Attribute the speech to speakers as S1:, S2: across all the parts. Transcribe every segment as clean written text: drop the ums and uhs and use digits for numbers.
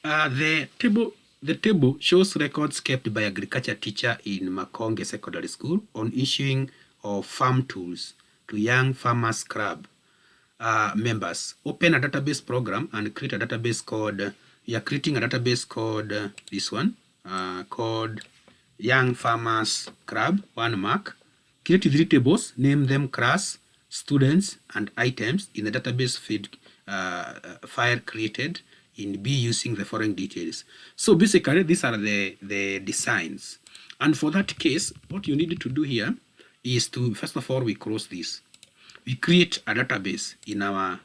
S1: The table shows records kept by agriculture teacher in Makonge Secondary School on issuing of farm tools to young farmers club members. Open a database program and create a database called, we are creating a database called this one, called Young Farmers Club, 1 mark. Create 3 tables, name them class, students, and items in the database feed file created in B using the following details. So basically, these are the designs. And for that case, what you need to do here is to, first of all, we close this. We create a database in our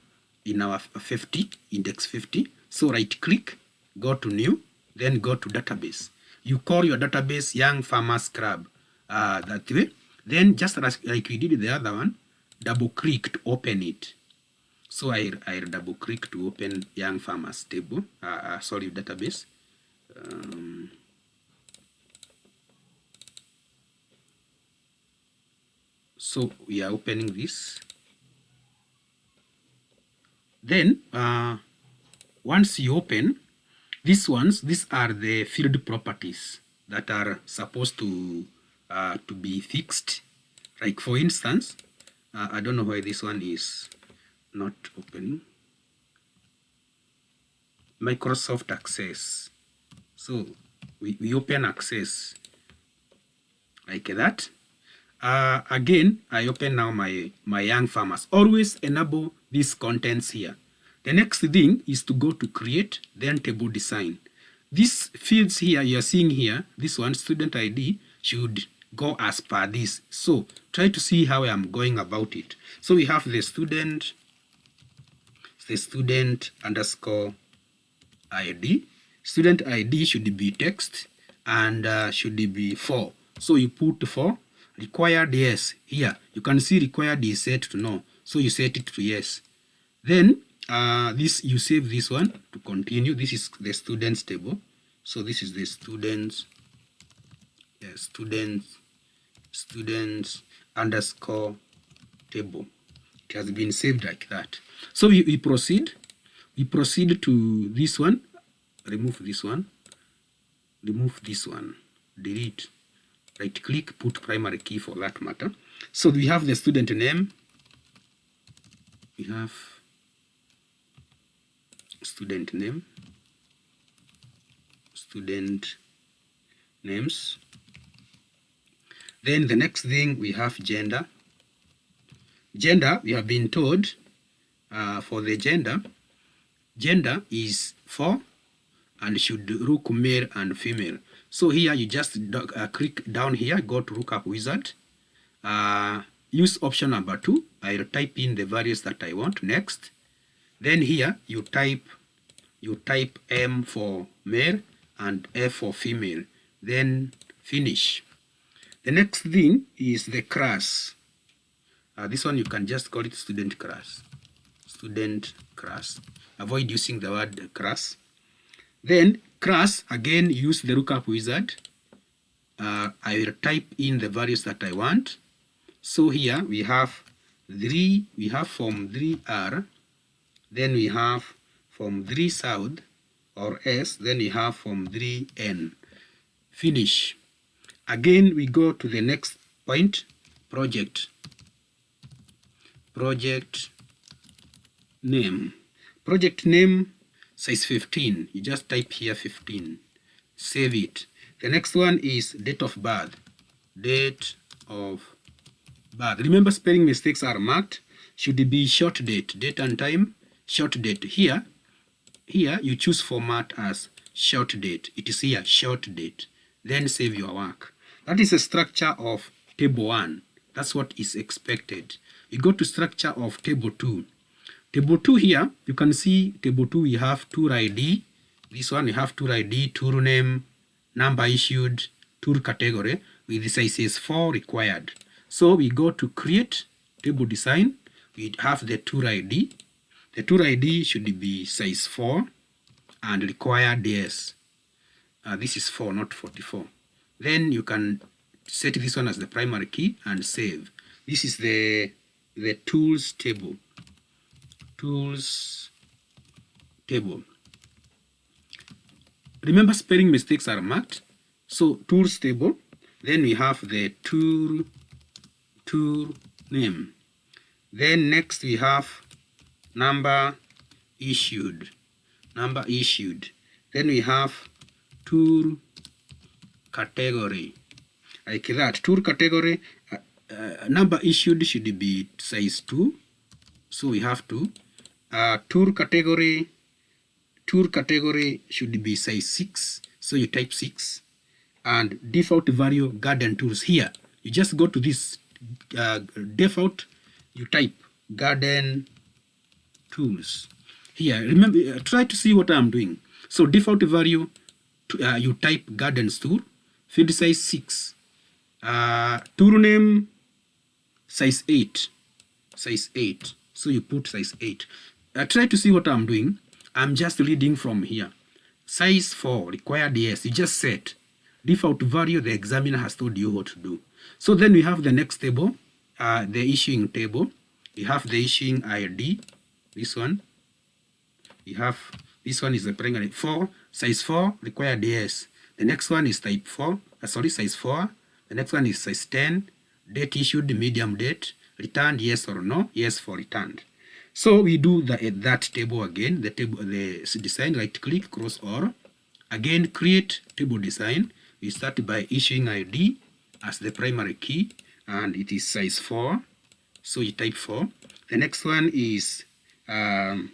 S1: 50, index 50. So right click, go to new, then go to database. You call your database Young Farmers Club that way. Then just like we did the other one, double click to open it. So I double click to open Young Farmers table, database. So we are opening this. Then once you open these ones, these are the field properties that are supposed to be fixed. Like for instance, I don't know why this one is not opening. Microsoft Kcse. So we open Kcse like that. Again, I open now my Young Farmers. Always enable these contents here. The next thing is to go to create, then table design. These fields here you are seeing here, this one, student ID, should go as per this. So try to see how I am going about it. So we have the student underscore ID. Student ID should be text and should be 4. So you put 4. Required yes. Here you can see required is set to no, so you set it to yes. Then this, you save this one to continue. This is the students table. So this is the students underscore table. It has been saved like that. So we proceed to this one. Remove this one, delete. Right click, put primary key for that matter. So we have the student name. We have student name, student names. Then the next thing, we have gender. Gender, we have been told for the gender is 4 and should look male and female. So here you just click down here, go to lookup wizard, use option number 2. I'll type in the values that I want. Next, then here you type M for male and F for female, then finish. The next thing is the class. This one you can just call it student class. Avoid using the word class. Then class, again, use the lookup wizard. I will type in the values that I want. So here we have 3, we have form 3R, then we have form 3 south or S, then we have form 3N. Finish. Again, we go to the next point, project name. Project name, size 15. You just type here 15. Save it. The next one is date of birth. Date of birth. Remember, spelling mistakes are marked. Should be short date. Date and time. Short date. Here you choose format as short date. It is here short date. Then save your work. That is a structure of table 1. That's what is expected. You go to structure of table 2. Table 2 here, you can see table 2 we have tool ID. This one we have tool ID, tool name, number issued, tool category with the sizes 4 required. So we go to create table design. We have the tool ID. The tool ID should be size 4 and required yes. This is 4, not 44. Then you can set this one as the primary key and save. This is the tools table. remember spelling mistakes are marked. So tools table, then we have the tool name. Then next we have number issued. Then we have tool category. Like that, tool category, number issued should be size 2. So we have to tool category should be size 6. So you type 6. And default value garden tools. Here you just go to this default, you type garden tools. Here, remember, try to see what I'm doing. So default value, you type gardens tool, field size 6, tool name size 8. So you put size 8. Try to see what I'm doing. I'm just reading from here. Size 4 required yes. You just set default value. The examiner has told you what to do. So then we have the next table, the issuing table. We have the issuing ID. This one. We have this one is the primary 4. Size 4 required yes. The next one is type 4. Size 4. The next one is size 10. Date issued, medium date. Returned yes or no. Yes for returned. So we do that table again. The design, right click, cross or. Again, create table design. We start by issuing ID as the primary key, and it is size 4. So you type 4. The next one is here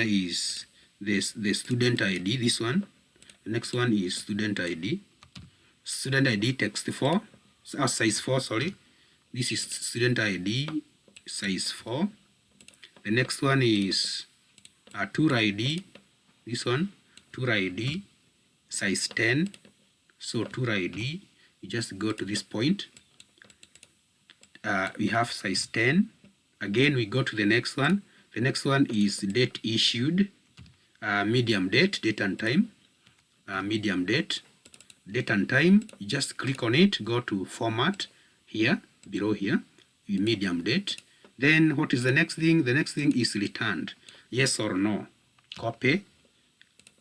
S1: is the student ID. This one. The next one is student ID. Student ID text 4. Size 4. Sorry. This is student ID size 4. The next one is tour ID. This one, tour ID size 10. So tour ID, you just go to this point. We have size 10. Again, we go to the next one. The next one is date issued, medium date, date and time, medium date, date and time. You just click on it, go to format here, below here, medium date. Then what is the next thing? The next thing is returned. Yes or no. Copy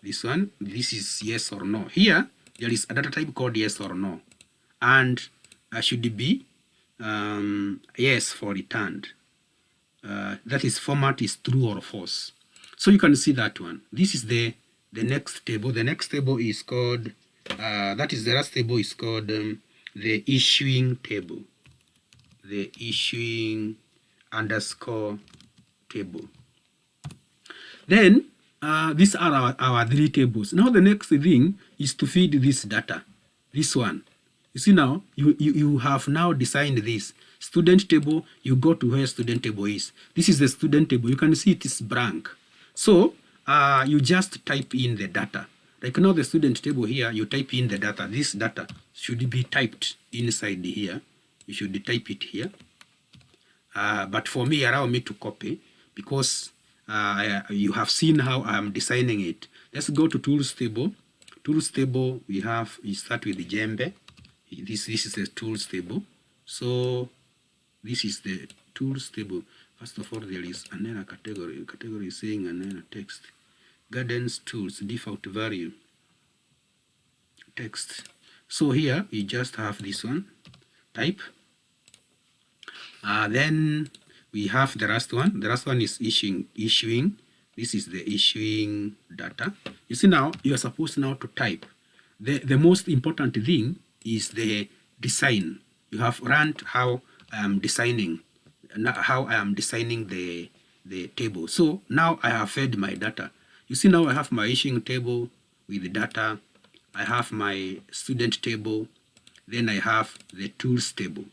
S1: this one. This is yes or no. Here, there is a data type called yes or no. And should be yes for returned. That is format is true or false. So you can see that one. This is the next table. The next table is called, that is the last table is called the issuing table. The issuing underscore table. Then these are our 3 tables. Now the next thing is to feed this data. This one. You see now, you have now designed this student table. You go to where student table is. This is the student table. You can see it is blank. So you just type in the data. Like now the student table here, you type in the data. This data should be typed inside here. You should type it here. But for me, allow me to copy because you have seen how I'm designing it. Let's go to tools table. Tools table, we start with the Djembe. This is the tools table. So this is the tools table. First of all, there is an error category. Category is saying an error text. Gardens tools, default value, text. So here you just have this one. Type. Then we have the last one. The last one is issuing. This is the issuing data. You see now, you are supposed now to type. The most important thing is the design. You have learned how I am designing the table. So now I have fed my data. You see now I have my issuing table with the data. I have my student table. Then I have the tools table.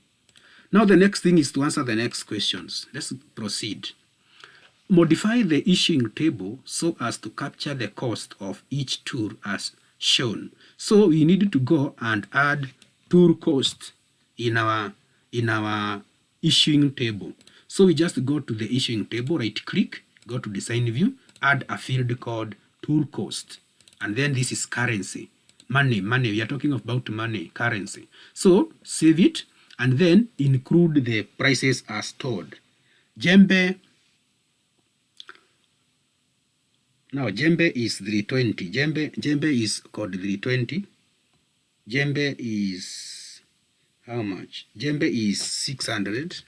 S1: Now the next thing is to answer the next questions. Let's proceed. Modify the issuing table so as to capture the cost of each tool as shown. So we need to go and add tool cost in our issuing table. So we just go to the issuing table, right click, go to design view, add a field called tool cost. And then this is currency. Money, we are talking about money, currency. So save it. And then include the prices as stored. Djembe Now Jembe is 320. Jembe is code 320. Jembe is how much? Jembe is 600.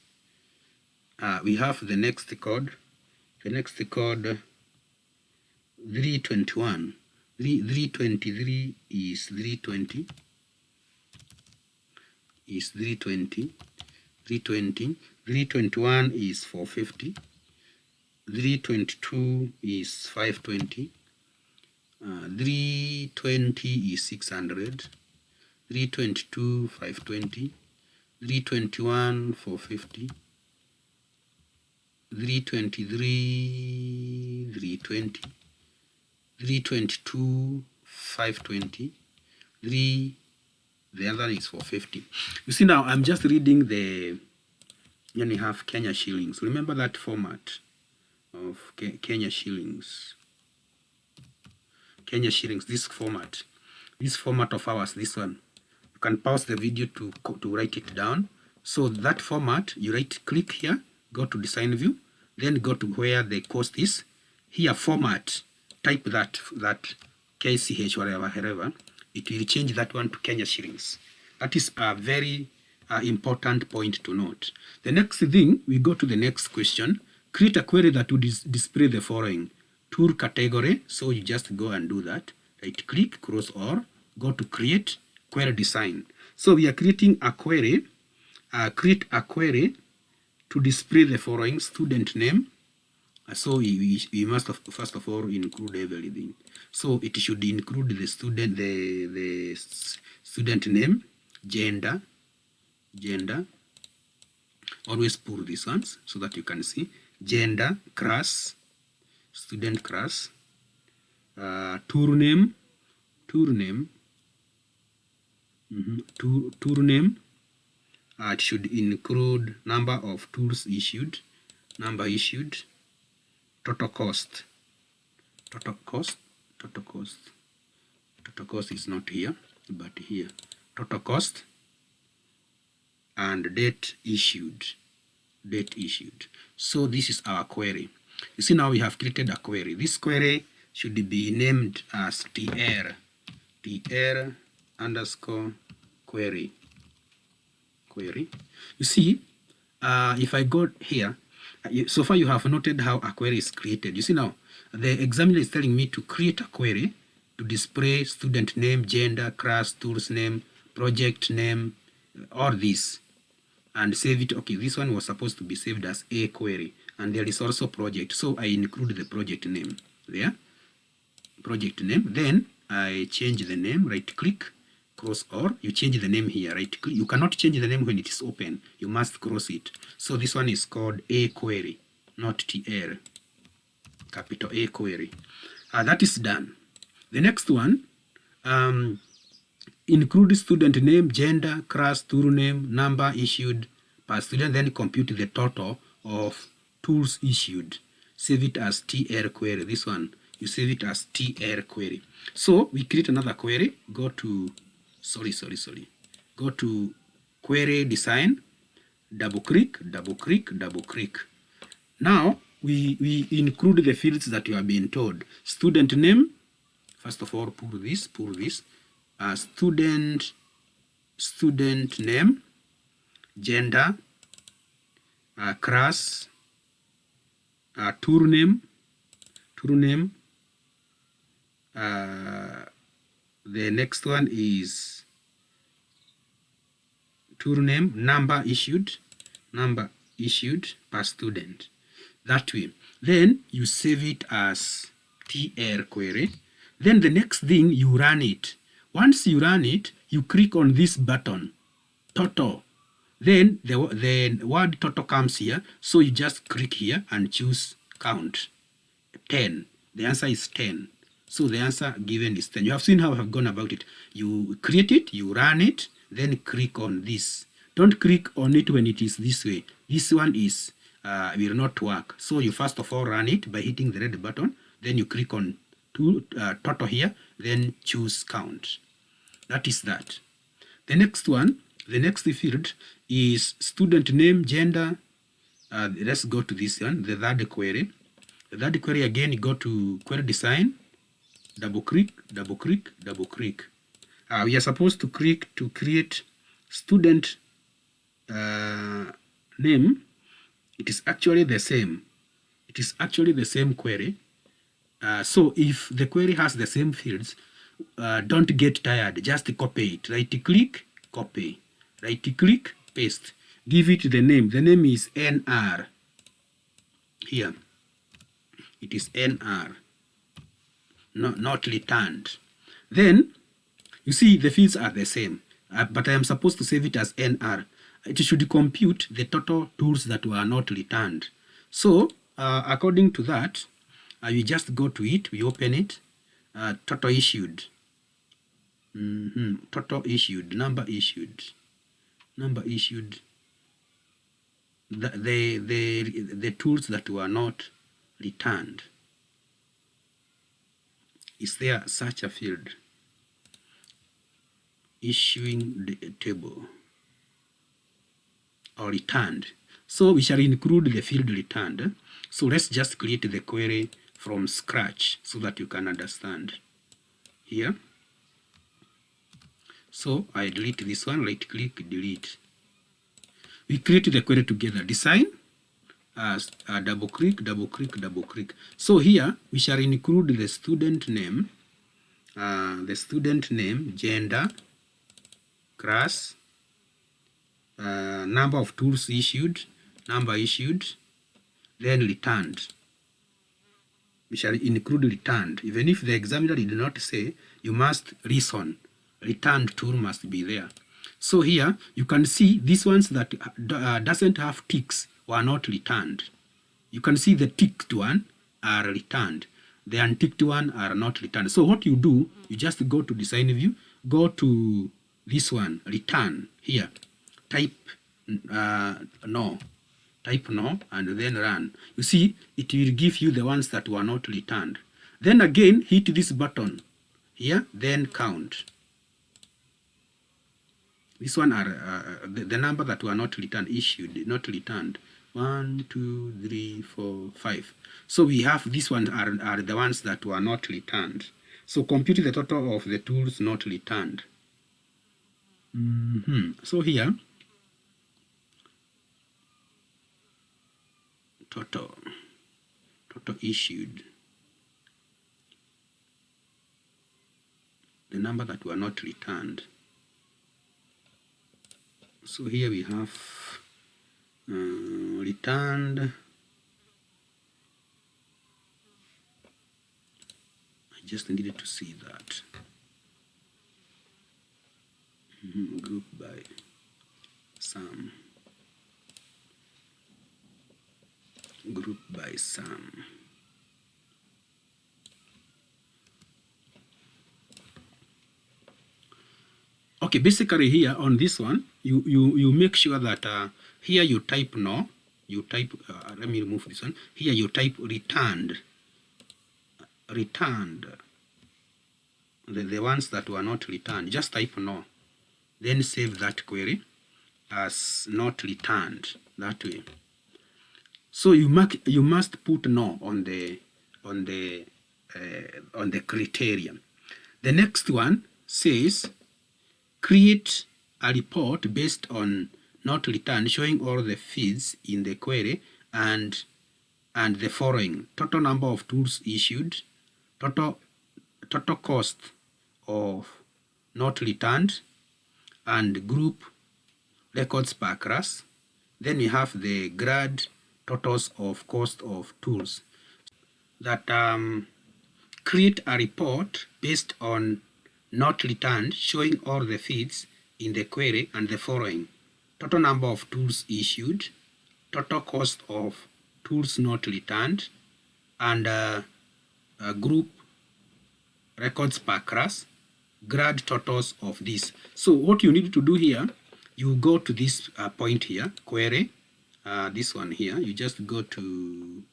S1: We have the next code. The next code 321. 323 is 320. Is 320. 320. 321 is 450. 322 is 520. 320 is 600. 322 520. 321 450. 323 320. 322 520. The other is 450. You see, now I'm just reading the, then you have Kenya shillings. Remember that format of Kenya shillings. Kenya shillings, this format of ours, this one. You can pause the video to write it down. So that format, you click here, go to design view, then go to where the cost is. Here format, type that Kcse, whatever, it will change that one to Kenya shillings. That is a very important point to note. The next thing, we go to the next question. Create a query that would display the following. Tool category, so you just go and do that. Right click, cross or, go to create query design. So we are creating a query, create a query to display the following: student name. So we must first of all include everything. So it should include the student, the student name, gender. Always pull these ones so that you can see gender, class, student class, tool name. It should include number of tools issued, total cost is not here, but here, total cost, and date issued. So this is our query. You see, now we have created a query. This query should be named as tr underscore query. You see, if I go here, so far you have noted how a query is created. You see, now the examiner is telling me to create a query to display student name, gender, class, tools name, project name, all this, and save it. Okay, this one was supposed to be saved as a query, and there is also project, so I include the project name there, project name. Then I change the name, right click, cross or, you change the name here, right click. You cannot change the name when it is open, you must cross it. So this one is called a query, not tr, capital A query. That is done. The next one, include student name, gender, class, tool name, number issued per student, then compute the total of tools issued. Save it as tr query. This one, you save it as tr query. So we create another query. Go to, go to query design, double click. Now we include the fields that you have been told. Student name, first of all, pull this, student name, gender, class, tool name, the next one is tool name, number issued per student. That way, then you save it as tr query. Then the next thing, you run it. Once you run it, you click on this button, total. Then the word total comes here. So you just click here and choose count, 10. The answer is 10. So the answer given is 10. You have seen how I have gone about it. You create it, you run it, then click on this. Don't click on it when it is this way. This one is will not work. So you first of all run it by hitting the red button. Then you click on total here, then choose count. That is that. The next one, the next field is student name, gender. Let's go to this one, the third query. that query again, you go to query design, double click, double click, double click. We are supposed to click to create student name. It is actually the same. It is actually the same query. So if the query has the same fields, don't get tired. Just copy it. Right click, copy. Right click, paste. Give it the name. The name is NR. Here, it is NR. No, not returned. Then you see the fields are the same, but I am supposed to save it as NR. It should compute the total tools that were not returned. So according to that, we just go to it, we open it, total issued, total issued, number issued, the tools that were not returned. Is there such a field? Issuing the table or returned. So we shall include the field returned. So let's just create the query from scratch so that you can understand here. So I delete this one, right click, delete. We create the query together, design, double click, double click, double click. So here we shall include the student name, gender, class, number of tools issued, number issued, then returned. We shall include returned. Even if the examiner did not say, you must reason. Returned tool must be there. So here you can see these ones that doesn't have ticks were not returned. You can see the ticked one are returned. The unticked one are not returned. So what you do, you just go to design view, go to this one, return here, type no, and then run. You see, it will give you the ones that were not returned. Then again, hit this button here, then count. This one are the number that were not returned, issued, not returned. 1, 2, 3, 4, 5. So we have these ones are the ones that were not returned. So compute the total of the tools not returned. So here, total issued, the number that were not returned. So here we have returned. I just needed to see that. Group by sum. Group by sum. Okay, basically here on this one, you make sure that here you type no, you type, let me remove this one. Here you type returned, the ones that were not returned, just type no. Then save that query as not returned, that way. So you must put no on the criterion. The next one says create a report based on not returned, showing all the fields in the query and the following: total number of tools issued, total cost of not returned, and group records per class. Then we have the grad totals of cost of tools. That create a report based on not returned, showing all the fields in the query and the following: total number of tools issued, total cost of tools not returned, and group records per class, grad totals of this. So what you need to do here, you go to this point here, query, this one here, you just go to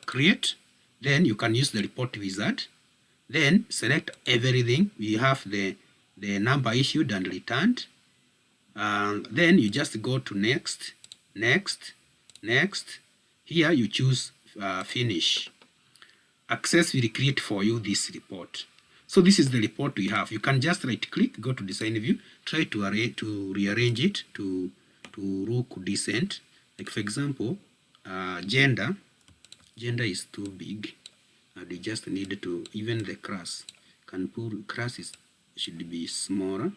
S1: create, then you can use the report wizard, then select everything. We have the number issued and returned. Then you just go to next. Here you choose finish, Kcse will create for you this report. So this is the report we have. You can just right click, go to design view, try to rearrange it to look decent. Like for example, gender is too big, and you just need to, even the class can pull, should be smaller.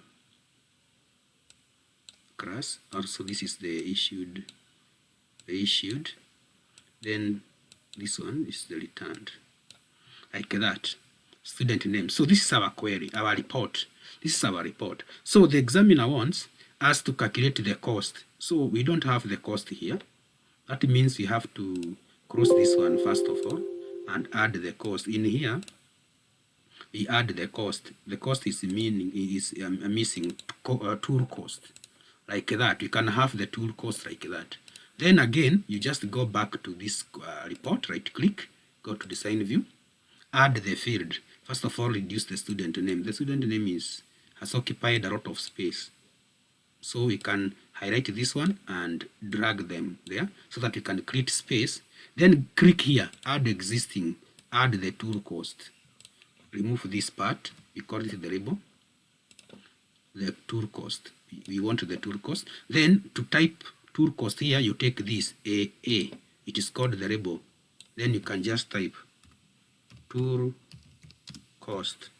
S1: Class also, this is the issued, then this one is the returned, like that. Student name. So this is our query, our report. This is our report. So the examiner wants us to calculate the cost. So we don't have the cost here. That means we have to cross this one first of all and add the cost. In here, we add the cost. The cost is missing tool cost, like that. You can have the tool cost like that. Then again, you just go back to this report, right click, go to design view, add the field. First of all, reduce the student name. The student name has occupied a lot of space. So we can highlight this one and drag them there so that you can create space. Then click here, add existing, add the tool cost. Remove this part, we call it the label, the tool cost. We want the tool cost. Then to type tool cost here, you take this A. It is called the label. Then you can just type tool cost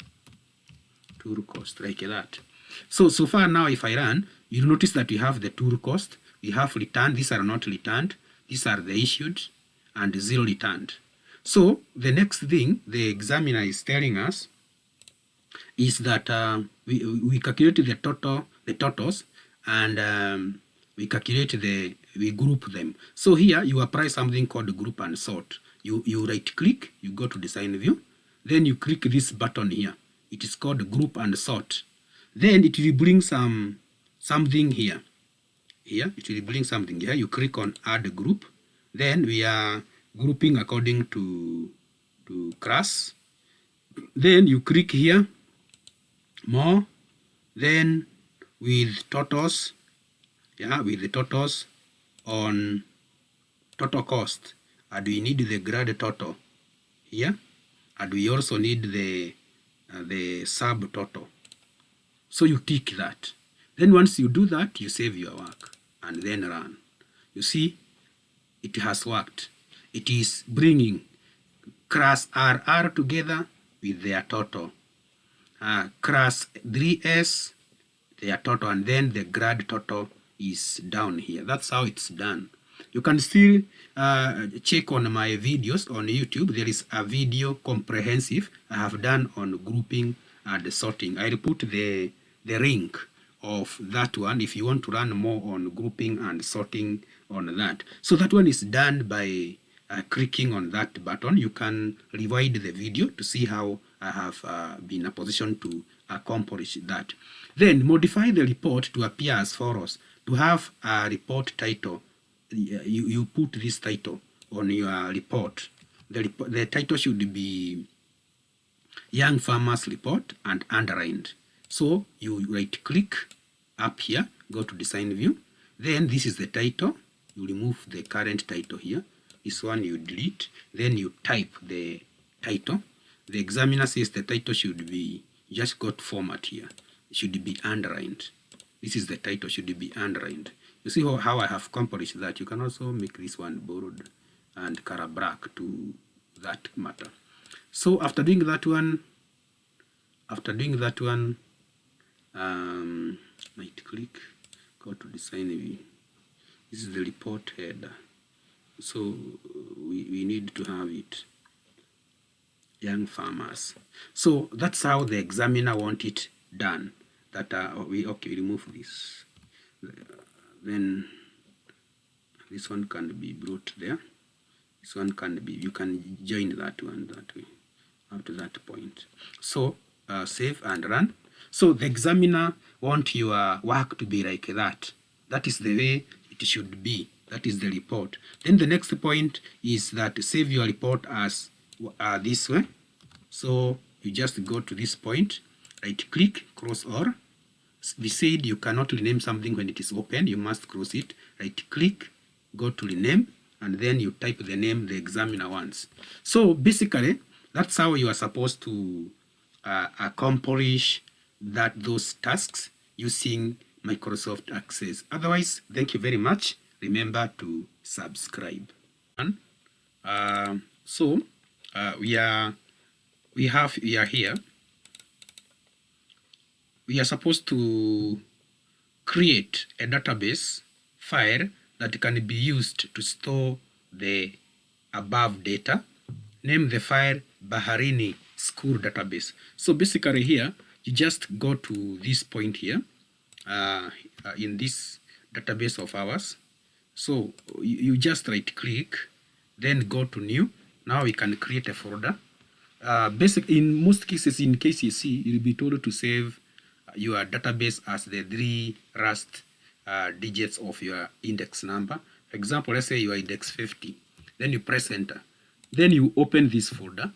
S1: like that. So far now, if I run, you'll notice that we have the tool cost, we have returned, these are not returned, these are the issued, and 0 returned. So the next thing the examiner is telling us is that we calculate the totals, and we group them. So here you apply something called group and sort. You right click, you go to design view, then you click this button here. It is called group and sort. Then it will bring something here. It will bring something here. You click on add group. Then we are grouping according to class. Then you click here, more. Then with totals, with the totals on total cost. And we need the grade total here, and we also need the subtotal. So you tick that. Then once you do that, you save your work and then run. You see, it has worked. It is bringing class RR together with their total. Class 3S, their total, and then the grade total is down here. That's how it's done. You can still check on my videos on YouTube. There is a video comprehensive I have done on grouping and sorting. I'll put the link of that one if you want to learn more on grouping and sorting on that. So that one is done by clicking on that button. You can rewind the video to see how I have been in a position to accomplish that. Then modify the report to appear as follows. To have a report title, you put this title on your report. The title should be Young Farmers Report and underlined. So you right click up here, go to design view. Then this is the title. You remove the current title here. This one you delete. Then you type the title. The examiner says the title should be, just got format here. It should be underlined. This is the title, should be underlined. You see how I have accomplished that. You can also make this one bold and color black to that matter. So after doing that one, right click, go to design view. This is the report header. So we need to have it young farmers. So that's how the examiner want it done. That we remove this. Then this one can be brought there. This one can be, you can join that one that way up to that point. So save and run. So the examiner want your work to be like that. That is the way it should be. That is the report. Then the next point is that save your report as this way. So you just go to this point, right click, cross all. We said you cannot rename something when it is open. You must cross it. Right click, go to rename, and then you type the name the examiner wants. So basically, that's how you are supposed to accomplish those tasks using Microsoft Kcse. Otherwise, thank you very much. Remember to subscribe. So we are here. We are supposed to create a database file that can be used to store the above data. Name the file Baharini School Database. So basically here, you just go to this point here in this database of ours. So you just right click, then go to new. Now we can create a folder. In most cases in Kcse, you'll be told to save your database as the 3 last digits of your index number. For example, let's say you are index 50. Then you press enter. Then you open this folder,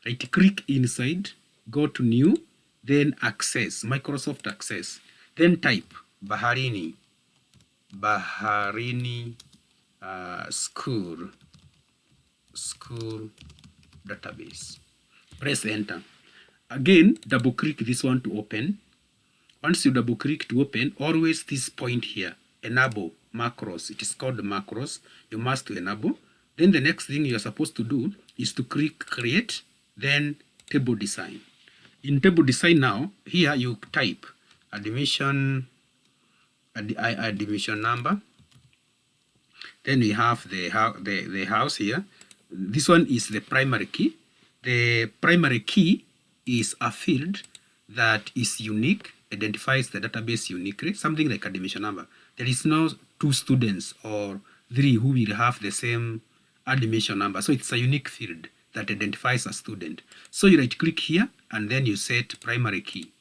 S1: right click inside, go to new, then Kcse, Microsoft Kcse. Then type Baharini school database. Press enter. Again, double click this one to open. Once you double click to open, always this point here, enable macros. It is called macros. You must enable. Then the next thing you are supposed to do is to click create, then table design. In table design now, here you type admission number. Then we have the house here. This one is the primary key. The primary key is a field that is unique, identifies the database uniquely, something like admission number. There is no 2 students or 3 who will have the same admission number. So it's a unique field that identifies a student. So you right click here and then you set primary key.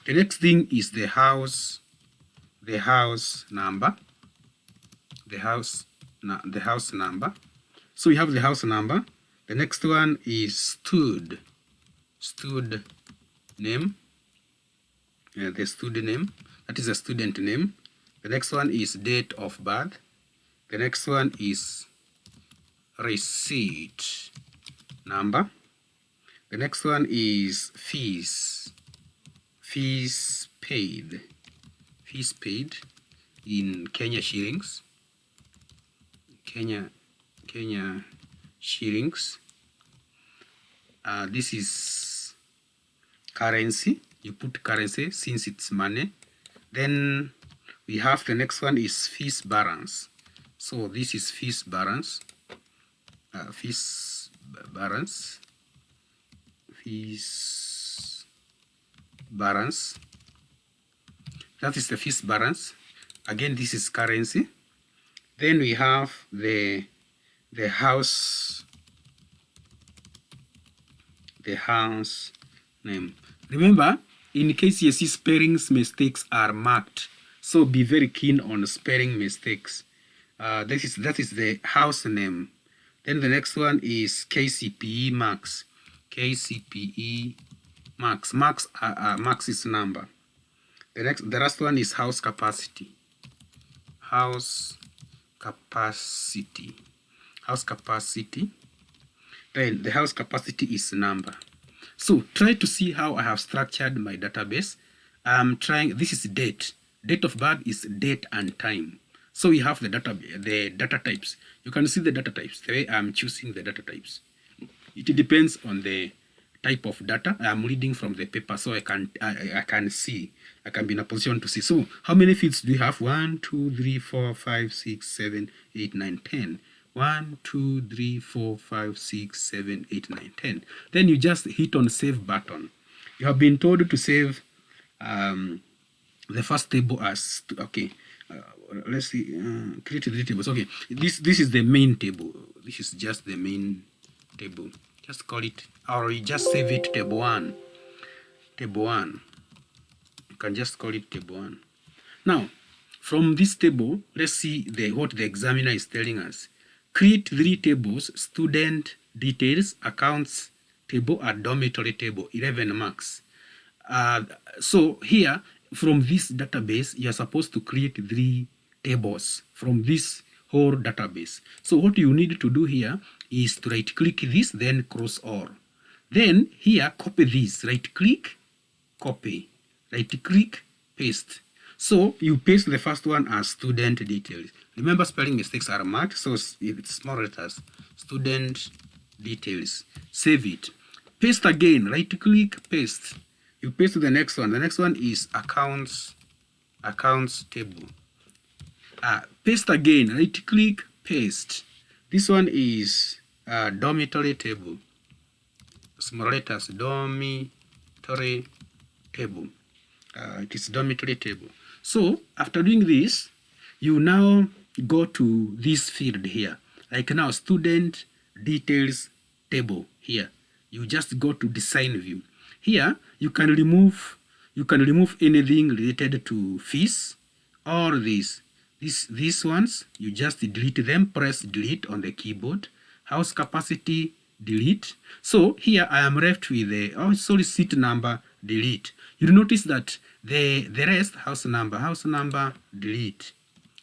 S1: The next thing is the house number. The house number. So we have the house number. The next one is stud name. The student name, that is a student name. The next one is date of birth. The next one is receipt number. The next one is fees paid in Kenya shillings. Kenya shillings. This is currency. You put currency since it's money. Then we have the next one is fees balance. So this is fees balance. Fees balance. That is the fees balance. Again, this is currency. Then we have the house name. Remember, in Kcse, spelling mistakes are marked, so be very keen on spelling mistakes. That is the house name. Then the next one is KCPE marks. KCPE marks. Marks is number. The last one is house capacity. House capacity. Then the house capacity is number. So try to see how I have structured my database. This is date. Date of birth is date and time. So we have the data types. You can see the data types, the way I'm choosing the data types. It depends on the type of data. I'm reading from the paper, so I can see. I can be in a position to see. So how many fields do you have? 1, 2, 3, 4, 5, 6, 7, 8, 9, 10. 1, 2, 3, 4, 5, 6, 7, 8, 9, 10. Then you just hit on save button. You have been told to save the first table as, okay, let's see, create 3 tables. Okay, this is the main table. This is just the main table. Just call it, or you just save it table 1. Table 1. You can just call it table 1. Now, from this table, let's see what the examiner is telling us. Create 3 tables: student details, accounts table, and dormitory table, 11 marks. So here, from this database, you are supposed to create 3 tables from this whole database. So what you need to do here is to right click this, then cross all. Then here, copy this, right click, copy, right click, paste. So you paste the first one as student details. Remember, spelling mistakes are marked, so it's small letters, student details. Save it. Paste again, right click, paste. You paste the next one. The next one is accounts table. Paste again, right click, paste. This one is dormitory table. Small letters, dormitory table. It is dormitory table. So after doing this, you now go to this field here. Like now, student details table here. You just go to design view. Here you can remove anything related to fees or these ones. You just delete them, press delete on the keyboard. House capacity, delete. So here I am left with the seat number, delete. You'll notice that the rest, house number, delete.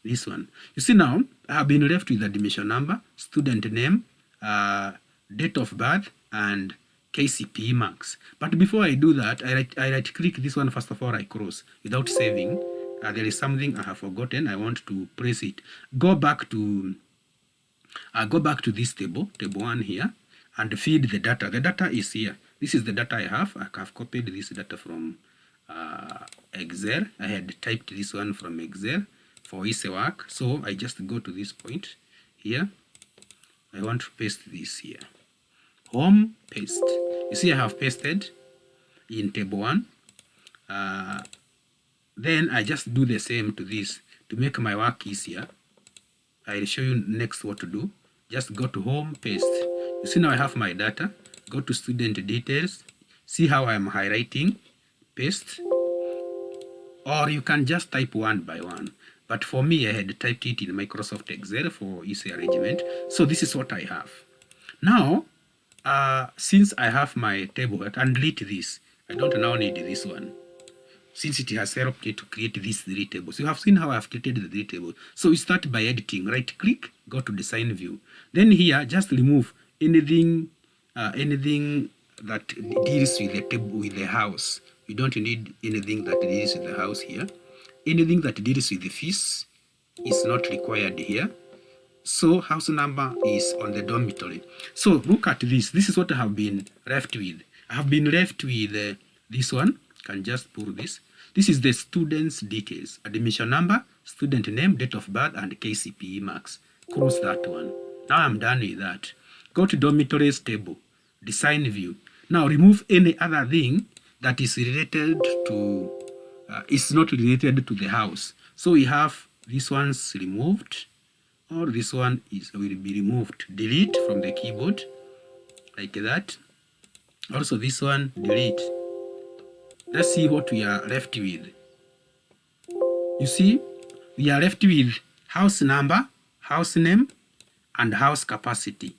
S1: This one. You see now I have been left with the admission number, student name, date of birth, and KCPE marks. But before I do that, I right click this one first of all. I cross without saving. There is something I have forgotten. I want to press it. Go back to this table 1 here, and feed the data. The data is here. This is the data I have. I have copied this data from Excel. I had typed this one from Excel for easy work. So I just go to this point here. I want to paste this here. Home, paste. You see I have pasted in table 1. Then I just do the same to this to make my work easier. I'll show you next what to do. Just go to home, paste. You see now I have my data. Go to student details. See how I'm highlighting, paste. Or you can just type one by one. But for me, I had typed it in Microsoft Excel for easy arrangement. So this is what I have. Now, since I have my table, I can delete this. I don't now need this one, since it has helped me to create these 3 tables. You have seen how I've created the 3 tables. So we start by editing. Right click, go to design view. Then here, just remove anything that deals with the table, with the house. You don't need anything that deals with the house here. Anything that deals with the fees is not required here. So house number is on the dormitory. So look at this. This is what I have been left with. I have been left with this one. Can just pull this. This is the student's details. Admission number, student name, date of birth, and KCPE marks. Close that one. Now I'm done with that. Go to dormitories table, design view. Now remove any other thing that is related to, is not related to the house. So we have this one's removed, or this one will be removed. Delete from the keyboard, like that. Also this one, delete. Let's see what we are left with. You see, we are left with house number, house name, and house capacity.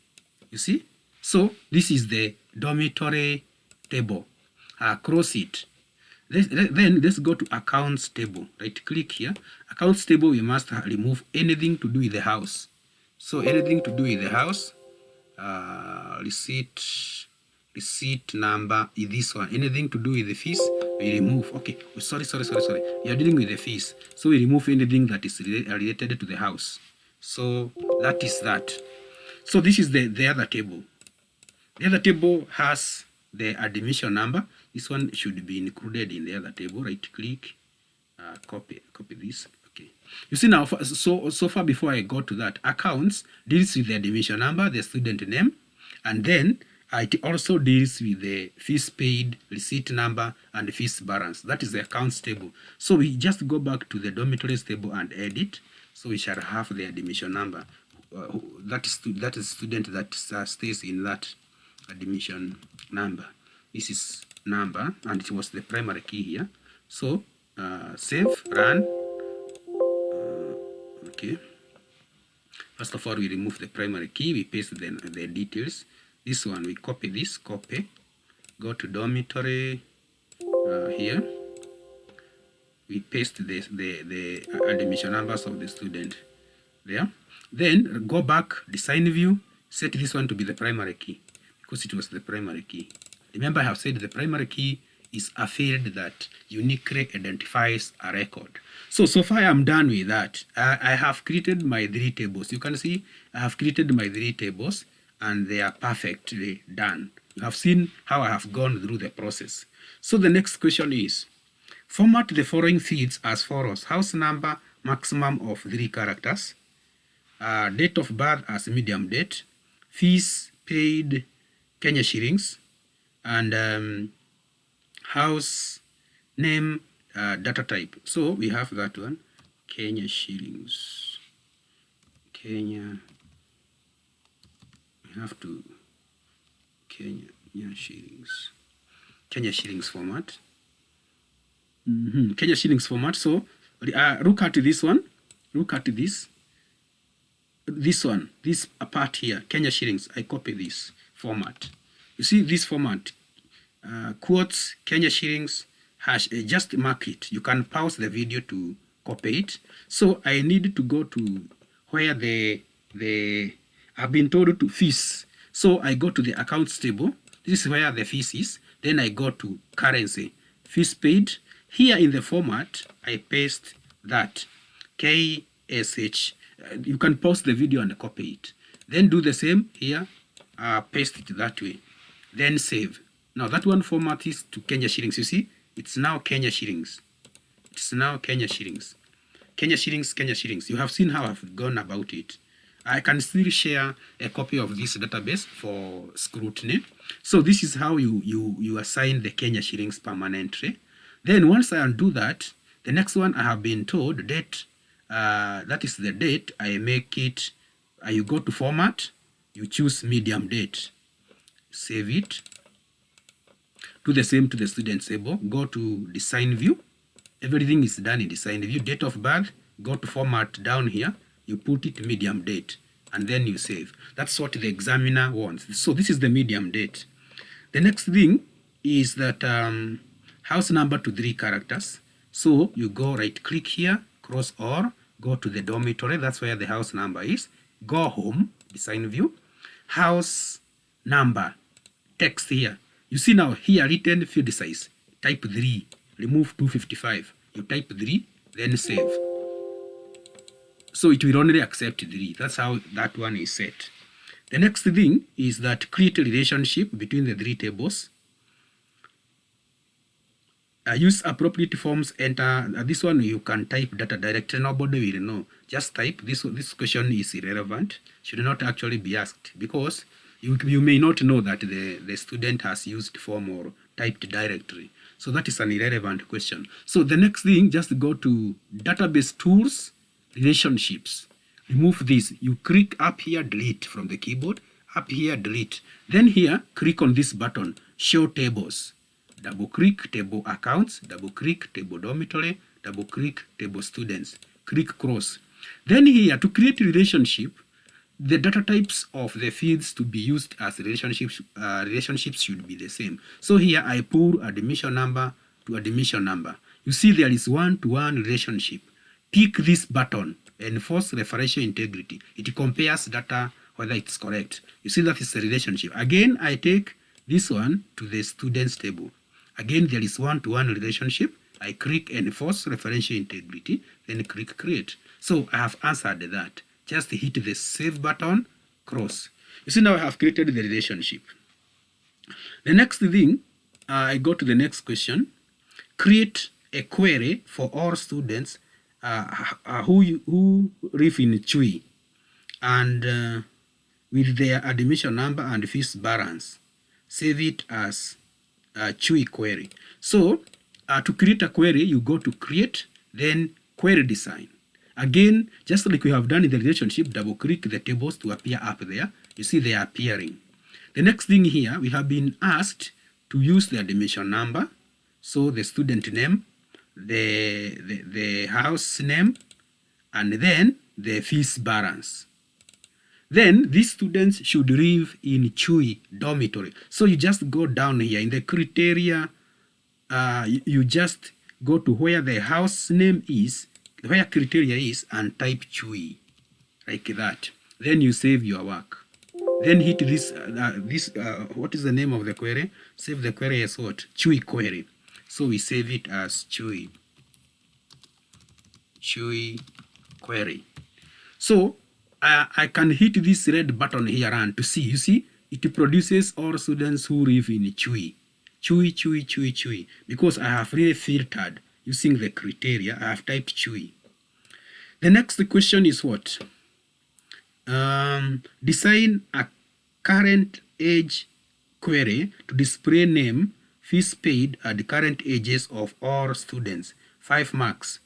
S1: You see? So this is the dormitory table. Cross it. Then let's go to accounts table. Right click here. Accounts table, we must remove anything to do with the house. So anything to do with the house, receipt number is this one. Anything to do with the fees, we remove. Okay, sorry. We are dealing with the fees, so we remove anything that is related to the house. So that is that. So this is the other table. The other table has the admission number. This one should be included in the other table. Right click, copy this. Okay. You see now, so far before I go to that, accounts deals with the admission number, the student name, and then it also deals with the fees paid, receipt number, and the fees balance. That is the accounts table. So we just go back to the dormitories table and edit. So we shall have the admission number. That is student that stays in that admission number. This is number, and it was the primary key here. So save, run. Okay. First of all, we remove the primary key. We paste the details. This one, we copy this, go to dormitory here. We paste the admission numbers of the student. there. Then go back, design view, set this one to be the primary key because it was the primary key. Remember I have said the primary key is a field that uniquely identifies a record. So far I'm done with that. I have created my 3 tables. You can see I have created my 3 tables and they are perfectly done. You have seen how I have gone through the process. So the next question is, format the following fields as follows: house number, maximum of 3 characters, date of birth as medium date, fees paid Kenya shillings, and house name data type. So we have that one, Kenya shillings. Kenya, we have to Kenya shillings. Kenya shillings format. Kenya shillings format. So look at this one. Look at this. This one, this part here, Kenya shillings. I copy this format. You see this format, quotes Kenya shillings, hash, just mark it. You can pause the video to copy it. So I need to go to where I've been told to fees. So I go to the accounts table. This is where the fees is. Then I go to currency, fees paid. Here in the format, I paste that Ksh. You can pause the video and copy it. Then do the same here, paste it that way. Then save. Now that one format is to Kenya shillings. You see, it's now Kenya shillings. It's now Kenya shillings. Kenya shillings, Kenya shillings. You have seen how I've gone about it. I can still share a copy of this database for scrutiny. So this is how you assign the Kenya shillings permanently. Then once I undo that, the next one I have been told date. That is the date. I make it, you go to format, you choose medium date, save it, do the same to the student table, go to design view, everything is done in design view, date of birth, go to format down here, you put it medium date, and then you save. That's what the examiner wants. So this is the medium date. The next thing is that house number to 3 characters. So you go right click here, cross or go to the dormitory. That's where the house number is. Go home, design view, house number, text here. You see now here written field size, type 3, remove 255. You type 3, then save. So it will only accept 3. That's how that one is set. The next thing is that create a relationship between the 3 tables. Use appropriate forms, enter. This one you can type data directly, nobody will know. Just type. This question is irrelevant, should not actually be asked, because you may not know that the student has used form or typed directory. So that is an irrelevant question. So the next thing, just go to database tools, relationships. Remove this. You click up here, delete from the keyboard, up here, delete. Then here, click on this button, show tables. Double click table accounts, double click table dormitory, double click table students, click cross. Then here to create relationship, the data types of the fields to be used as relationships should be the same. So here I pull admission number to admission number. You see there is one-to-one relationship. Pick this button, enforce referential integrity. It compares data whether it's correct. You see that is a relationship. Again, I take this one to the students table. Again, there is one-to-one relationship. I click enforce referential integrity, then click create. So I have answered that. Just hit the save button, cross. You see now I have created the relationship. The next thing, I go to the next question. Create a query for all students who live in Chui and with their admission number and fees balance. Save it as Chui query. So to create a query, you go to create, then query design. Again, just like we have done in the relationship, double click the tables to appear up there. You see they are appearing. The next thing here, we have been asked to use the admission number. So the student name, the house name, and then the fees balance. Then these students should live in Chui dormitory. So you just go down here in the criteria, you just go to where the house name is, where criteria is, and type Chui like that. Then you save your work. Then hit this, what is the name of the query? Save the query as what? Chui query. So we save it as Chui query. So I can hit this red button here and to see, you see, it produces all students who live in Chui. Chui. Because I have really filtered using the criteria, I have typed Chui. The next question is what? Design a current age query to display name, fees paid, and the current ages of all students. 5 marks.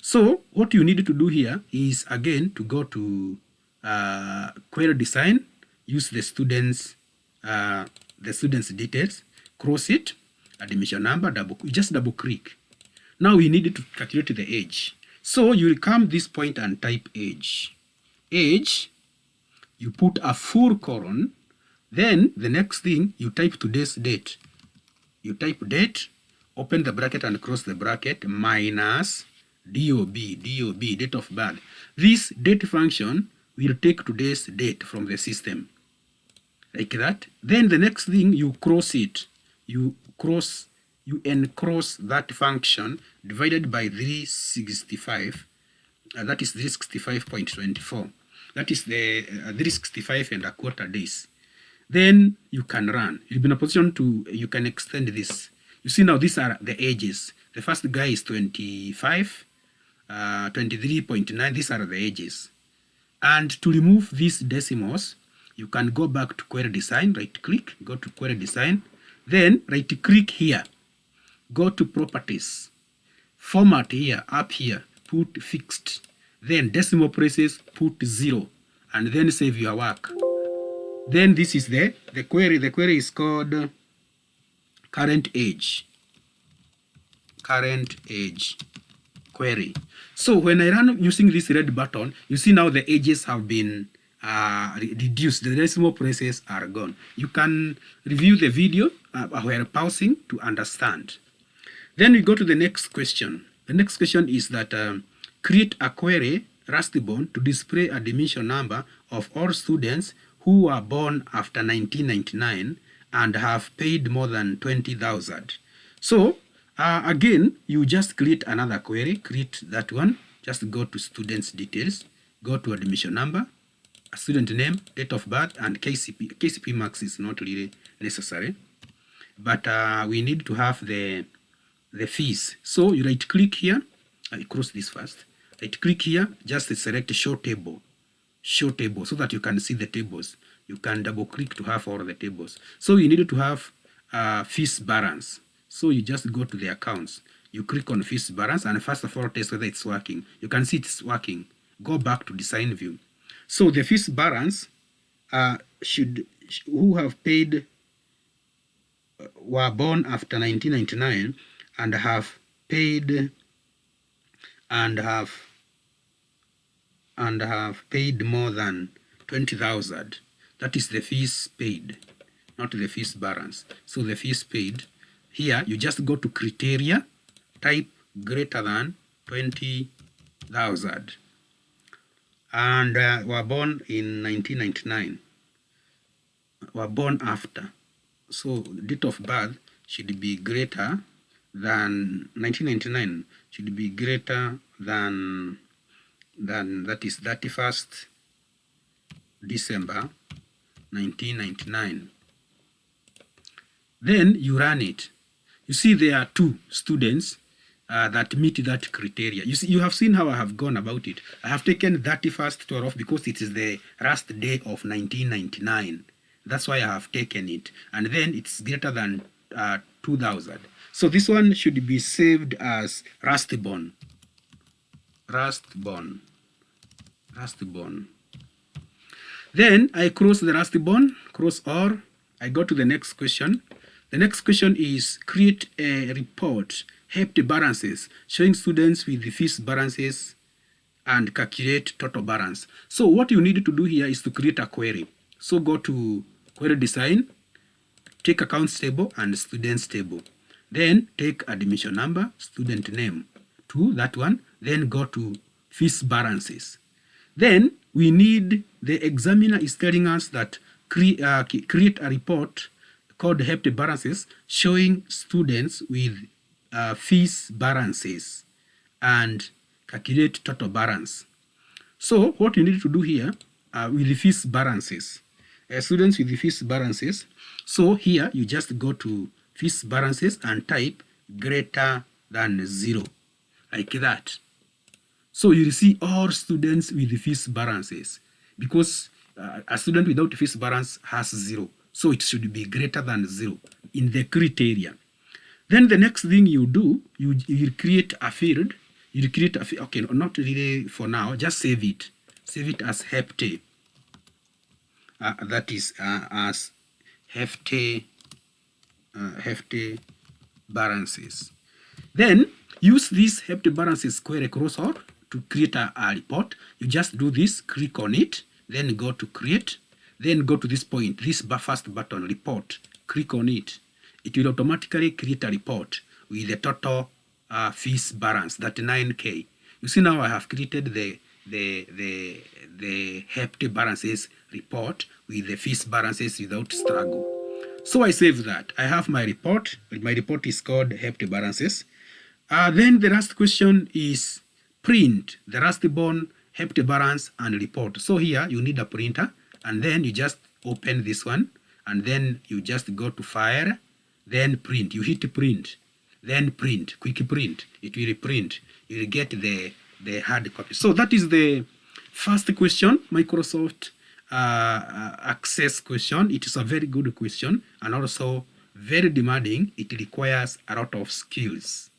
S1: So what you need to do here is again to go to query design, use the students details, cross it, admission number, just double click. Now we need to calculate the age. So you will come this point and type age. Age, you put a full colon, then the next thing you type today's date. You type date, open the bracket and close the bracket, minus DOB, date of birth. This date function will take today's date from the system, like that. Then the next thing, you cross it. You encross that function divided by 365. That is 365.24. That is the 365 and a quarter days. Then you can run. You'll be in a position to, you can extend this. You see now these are the ages. The first guy is 25, 23.9. These are the ages. And to remove these decimals, you can go back to query design, right click, go to query design, then right click here, go to properties, format here, up here, put fixed, then decimal places, put 0, and then save your work. Then this is the query. The query is called current age query. So when I run using this red button, you see now the ages have been reduced. The decimal places are gone. You can review the video while pausing to understand. Then we go to the next question. The next question is that create a query Rustborn to display a admission number of all students who were born after 1999 and have paid more than 20,000. So again, you just create another query, create that one, just go to students details, go to admission number, a student name, date of birth, and KCP. KCP marks is not really necessary, but we need to have the fees. So you right click here, I cross this first, right click here, just select show table, so that you can see the tables. You can double click to have all the tables. So you need to have fees balance. So you just go to the accounts, you click on fees balance, and first of all test whether it's working. You can see it's working. Go back to design view. So the fees balance who have paid were born after 1999 and have paid more than 20,000. That is the fees paid, not the fees balance. So the fees paid, here you just go to criteria, type greater than 20,000, and were born in 1999, were born after. So date of birth should be greater than 1999, should be greater than that is 31st December 1999. Then you run it. You see there are 2 students that meet that criteria. You see, you have seen how I have gone about it. I have taken 31st 12 because it is the last day of 1999. That's why I have taken it. And then it's greater than 2,000. So this one should be saved as Rustborn. Then I cross the Rustborn, cross all. I go to the next question. The next question is create a report, HEPT balances, showing students with the fees balances and calculate total balance. So what you need to do here is to create a query. So go to query design, take accounts table and students table. Then take admission number, student name to that one. Then go to fees balances. Then we need, the examiner is telling us that create a report called hefty balances showing students with fees balances and calculate total balance. So what you need to do here with the fees balances, students with the fees balances, so here you just go to fees balances and type greater than 0, like that. So you see all students with the fees balances, because a student without fees balance has 0. So it should be greater than 0 in the criteria. Then the next thing you do, you create a field. You create a field, okay, not really for now, just save it. Save it as hefty. That is as hefty balances. Then use this hefty balances query cursor to create a report. You just do this, click on it, then go to create, then go to this point, this first button, report, click on it. It will automatically create a report with the total fees balance, that 9K. You see now I have created the hefty balances report with the fees balances without struggle. So I save that. I have my report. My report is called hefty balances. Then the last question is print the last bond, hefty balance, and report. So here you need a printer, and then you just open this one, and then you just go to file, then print. You hit print, then print, quick print. It will print. You will get the hard copy. So that is the first question, Microsoft Access question. It is a very good question and also very demanding. It requires a lot of skills.